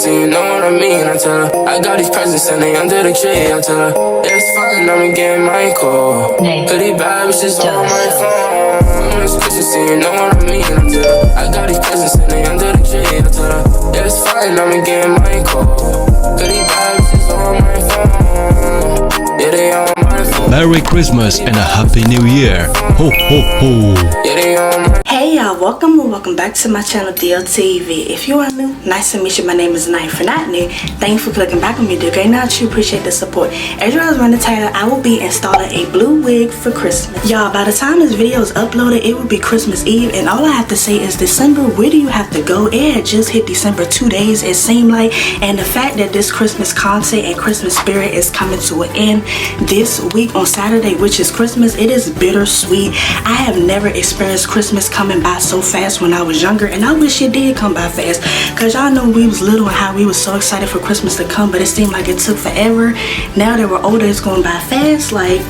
Christmas and you know what I mean. I tell her I got these presents and they under the tree. I tell her it's fine, I'ma get my call. Cause these bad bitches on my phone. It's Christmas and you know what I mean. I tell her I got these presents and they under the tree. I tell her it's fine, I'ma get my call. Cause these bad bitches on my phone. Yeah, they on my phone. Merry Christmas and a Happy New Year. Ho ho ho. Yeah, they on my. Hey y'all, welcome back to my channel DLTV. If you are new, nice to meet you. My name is Aniyah. For not new, thank you for clicking back on me. Do great now, you appreciate the support. As you guys read the title, I will be installing a blue wig for Christmas. Y'all, by the time this video is uploaded, it will be Christmas Eve, and all I have to say is December, where do you have to go? It had just hit December 2 days, it seemed like, and the fact that this Christmas content and Christmas spirit is coming to an end this week on Saturday, which is Christmas, it is bittersweet. I have never experienced Christmas coming by so fast when I was younger, and I wish it did come by fast, because y'all know we was little and how we was so excited for Christmas to come, but it seemed like it took forever. Now that we're older, it's going by fast. Like,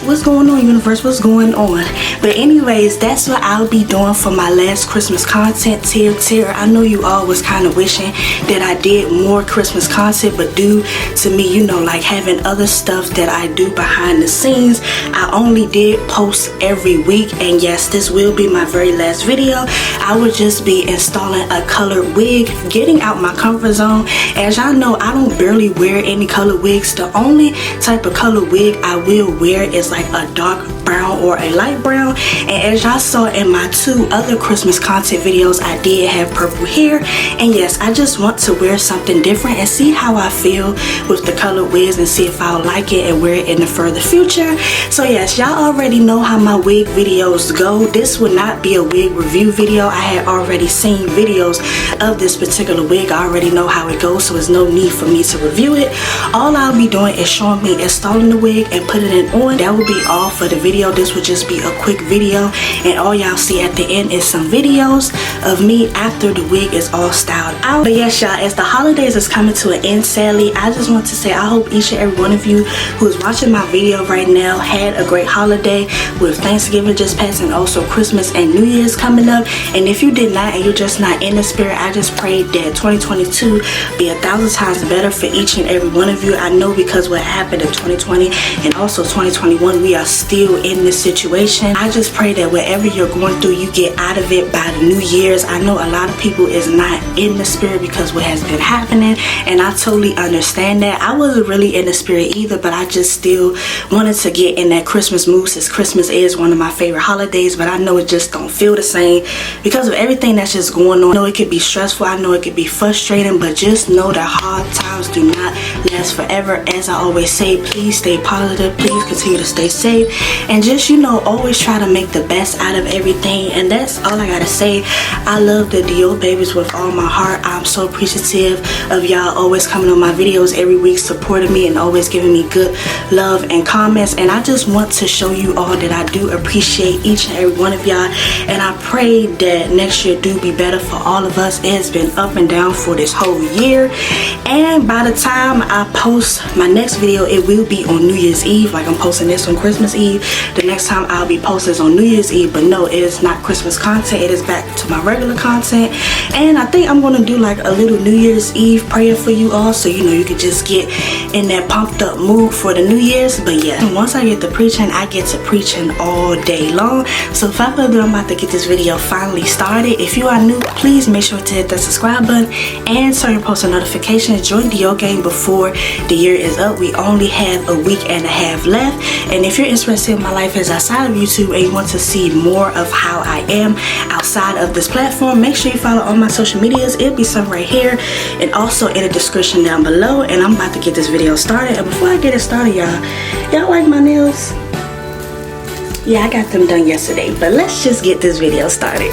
what's going on, universe? What's going on? But anyways, that's what I'll be doing for my last Christmas content. Tier. I know you all was kind of wishing that I did more Christmas content, but due to me, you know, like having other stuff that I do behind the scenes, I only did post every week. And yes, this will be my very last video. I would just be installing a colored wig, getting out my comfort zone. As y'all know, I don't barely wear any colored wigs. The only type of colored wig I will wear is like a dark brown or a light brown, and as y'all saw in my 2 other Christmas content videos, I did have purple hair. And yes, I just want to wear something different and see how I feel with the colored wigs and see if I'll like it and wear it in the further future. So yes, y'all already know how my wig videos go. This would not be a wig review video. I had already seen videos of this particular wig. I already know how it goes, so there's no need for me to review it. All I'll be doing is showing me installing the wig and putting it on. That will be all for the video. This would just be a quick video, and all y'all see at the end is some videos of me after the wig is all styled out. But yes, y'all, as the holidays is coming to an end, sadly, I just want to say I hope each and every one of you who is watching my video right now had a great holiday, with Thanksgiving just passed and also Christmas and New Year's coming up. And if you did not and you're just not in the spirit, I just pray that 2022 be 1,000 times better for each and every one of you. I know, because what happened in 2020 and also 2021, we are still in this situation. I just pray that whatever you're going through, you get out of it by the New Year's. I know a lot of people is not in the spirit because what has been happening, and I totally understand that. I wasn't really in the spirit either, but I just still wanted to get in that Christmas mood, since Christmas is one of my favorite holidays. But I know it just don't feel the same because of everything that's just going on. I know it could be stressful, I know it could be frustrating, but just know that hard times do not last forever. As I always say, please stay positive, please continue to stay safe, and just, you know, always try to make the best out of everything. And that's all I gotta say. I love the DO babies with all my heart. I'm so appreciative of y'all always coming on my videos every week, supporting me and always giving me good love and comments. And I just want to show you all that I do appreciate each and every one of y'all, and I pray that next year do be better for all of us. It has been up and down for this whole year, and by the time I post my next video, it will be on New Year's Eve. Like, I'm posting this on Christmas Eve. The next time I'll be posting is on New Year's Eve, but no, it is not Christmas content. It is back to my regular content. And I think I'm gonna do like a little New Year's Eve prayer for you all, so you know you can just get in that pumped up mood for the New Year's. But yeah, once I get to preaching, I get to preaching all day long. So without further ado, I'm about to get this video finally started. If you are new, please make sure to hit that subscribe button and turn your post notifications. Join the Yo game before the year is up. We only have a week and a half left. And if you're interested in my life as outside of YouTube and you want to see more of how I am outside of this platform, make sure you follow all my social medias. It'll be some right here and also in the description down below. And I'm about to get this video started. And before I get it started, y'all like my nails? Yeah, I got them done yesterday, but let's just get this video started.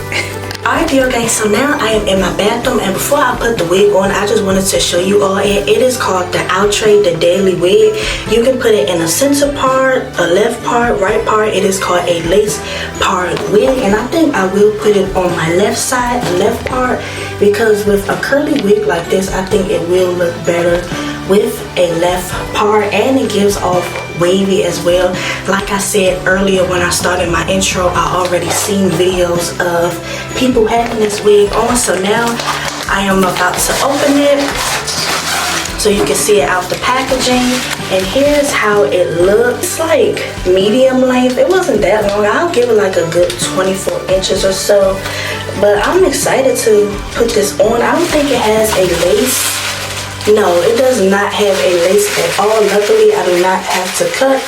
Alright, okay, so now I am in my bathroom, and before I put the wig on, I just wanted to show you all it. It is called the Outre, the Daily Wig. You can put it in a center part, a left part, right part. It is called a lace part wig, and I think I will put it on my left side, the left part, because with a curly wig like this, I think it will look better with a left part, and it gives off wavy as well. Like I said earlier when I started my intro, I already seen videos of people having this wig on, so now I am about to open it so you can see it out the packaging. And here's how it looks. Like medium length. It wasn't that long. I'll give it like a good 24 inches or so. But I'm excited to put this on. I don't think it has a lace. No, it does not have a lace at all. Luckily, I do not have to cut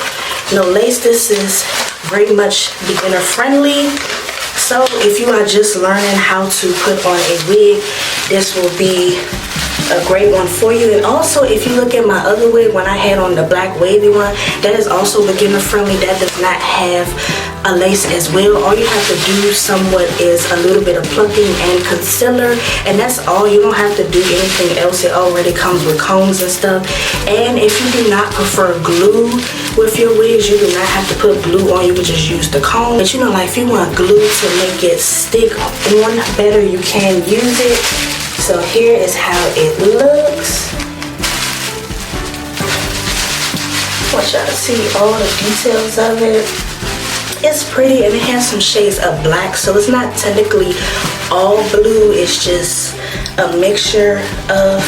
no lace. This is very much beginner friendly. So if you are just learning how to put on a wig, this will be a great one for you. And also, if you look at my other wig, when I had on the black wavy one, that is also beginner friendly. That does not have a lace as well. All you have to do somewhat is a little bit of plucking and concealer, and that's all. You don't have to do anything else. It already comes with combs and stuff. And if you do not prefer glue with your wigs, you do not have to put glue on. You can just use the comb. But you know, like if you want glue to make it stick on better, you can use it. So here is how it looks. I want y'all to see all the details of it. It's pretty, and it has some shades of black, so it's not technically all blue. It's just a mixture of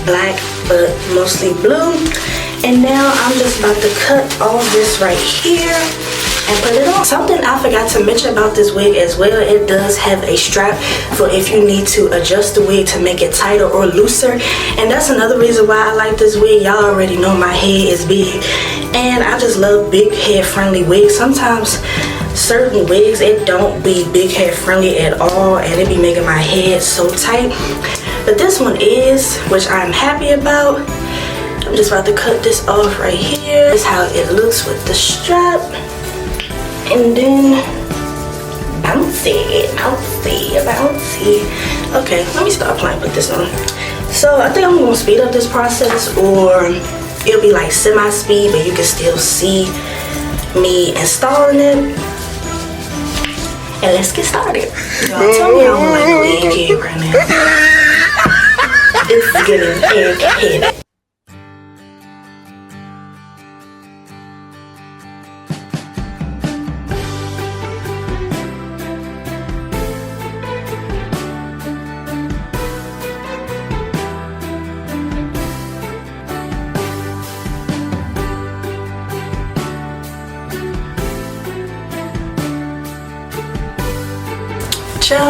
black, but mostly blue. And now I'm just about to cut all this right here and put it on. Something I forgot to mention about this wig as well, it does have a strap for if you need to adjust the wig to make it tighter or looser. And that's another reason why I like this wig. Y'all already know my head is big, and I just love big head friendly wigs. Sometimes certain wigs, it don't be big head friendly at all, and it be making my head so tight. But this one is, which I'm happy about. I'm just about to cut this off right here. This is how it looks with the strap. And then bouncy. Okay, let me start playing with this on. So I think I'm gonna speed up this process, or it'll be like semi-speed, but you can still see me installing it. And let's get started. Y'all tell me I don't like no egghead right now. It's getting egghead.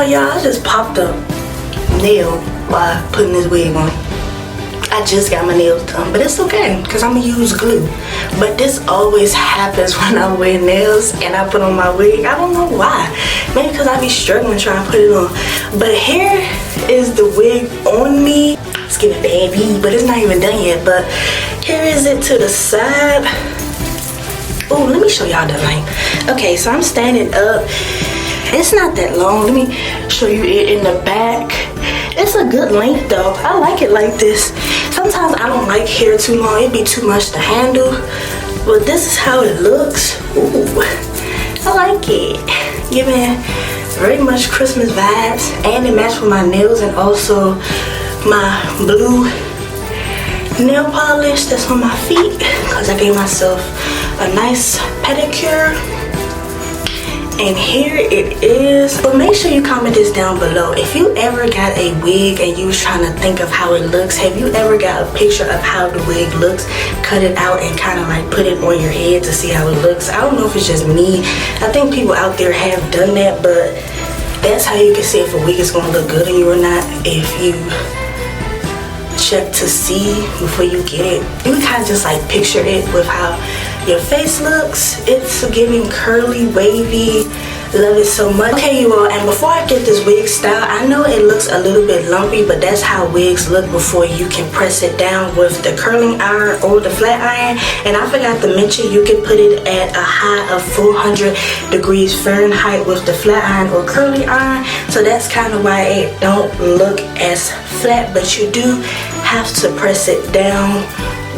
Y'all, I just popped a nail while putting this wig on. I just got my nails done, but it's okay because I'm gonna use glue. But this always happens when I wear nails and I put on my wig. I don't know why. Maybe because I be struggling trying to put it on. But here is the wig on me. It's getting baby, but it's not even done yet. But here is it to the side. Oh, let me show y'all the length. Okay, so I'm standing up. It's not that long. Let me show you it in the back. It's a good length though. I like it like this. Sometimes I don't like hair too long. It'd be too much to handle. But this is how it looks. Ooh, I like it. Giving very much Christmas vibes. And it matched with my nails and also my blue nail polish that's on my feet, because I gave myself a nice pedicure. And here it is. But make sure you comment this down below. If you ever got a wig and you was trying to think of how it looks, have you ever got a picture of how the wig looks, cut it out and kind of like put it on your head to see how it looks? I don't know if it's just me. I think people out there have done that, but that's how you can see if a wig is gonna look good on you or not. If you check to see before you get it, you can kind of just like picture it with how your face looks. It's giving curly, wavy. Love it so much. Okay, you all, and before I get this wig style, I know it looks a little bit lumpy, but that's how wigs look before you can press it down with the curling iron or the flat iron. And I forgot to mention, you can put it at a high of 400 degrees Fahrenheit with the flat iron or curly iron. So that's kind of why it don't look as flat, but you do have to press it down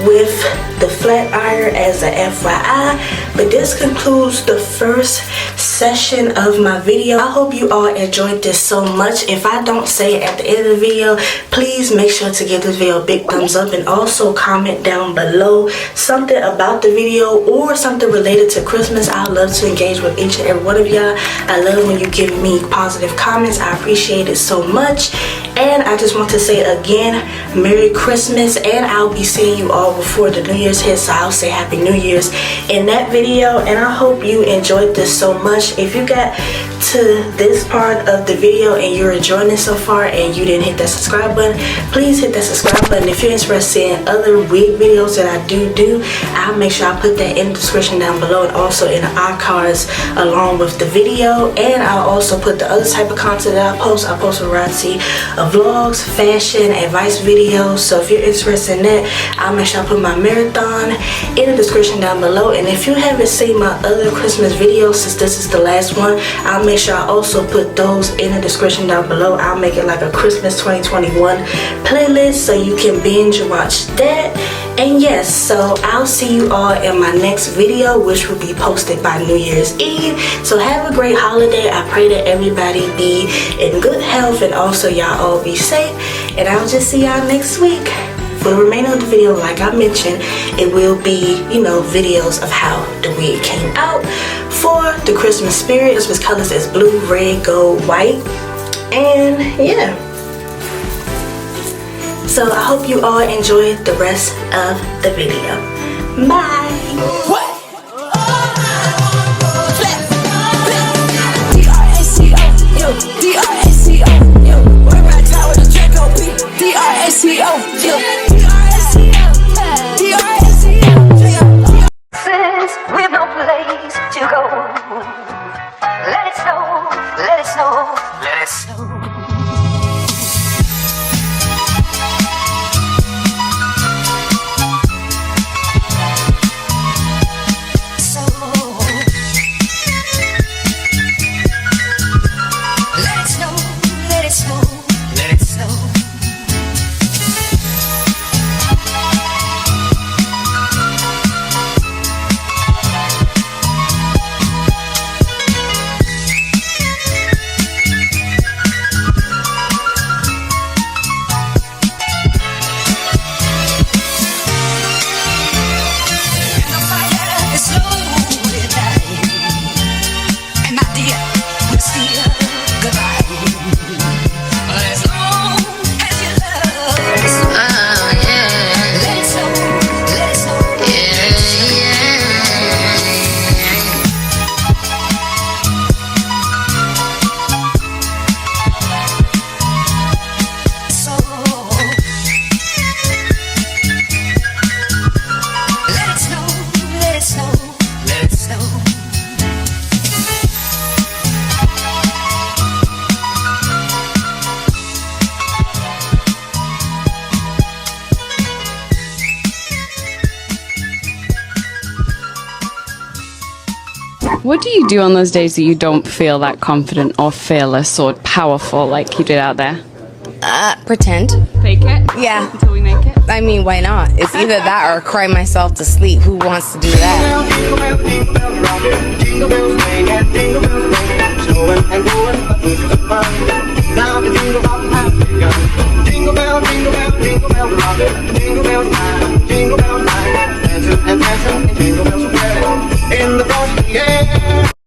with the flat iron as a FYI. But this concludes the first session of my video. I hope you all enjoyed this so much. If I don't say it at the end of the video, please make sure to give this video a big thumbs up, and also comment down below something about the video or something related to Christmas. I love to engage with each and every one of y'all. I love when you give me positive comments. I appreciate it so much. And I just want to say again, Merry Christmas, and I'll be seeing you all before the New Year's hits, so I'll say Happy New Year's in that video. And I hope you enjoyed this so much. If you got to this part of the video and you're enjoying it so far and you didn't hit that subscribe button, please hit that subscribe button. If you're interested in other wig videos that I do, I'll make sure I put that in the description down below and also in the iCards along with the video. And I'll also put the other type of content that I post a variety of vlogs, fashion, advice videos. So if you're interested in that, I'll make sure I put my marathon in the description down below. And if you haven't seen my other Christmas videos, since this is the last one, I'll make sure I also put those in the description down below. I'll make it like a Christmas 2021 playlist so you can binge watch that. And yes, so I'll see you all in my next video, which will be posted by New Year's Eve. So have a great holiday. I pray that everybody be in good health and also y'all all be safe. And I'll just see y'all next week. For the remainder of the video, like I mentioned, it will be, you know, videos of how the wig came out. For the Christmas spirit, Christmas colors is blue, red, gold, white. And yeah. So I hope you all enjoyed the rest of the video. Bye. What? With no place to go. Let it snow, let it snow, let it snow. What do you do on those days that you don't feel that confident or fearless or powerful like you did out there? Pretend. Fake it? Yeah. Until we make it? I mean, why not? It's either that or cry myself to sleep. Who wants to do that?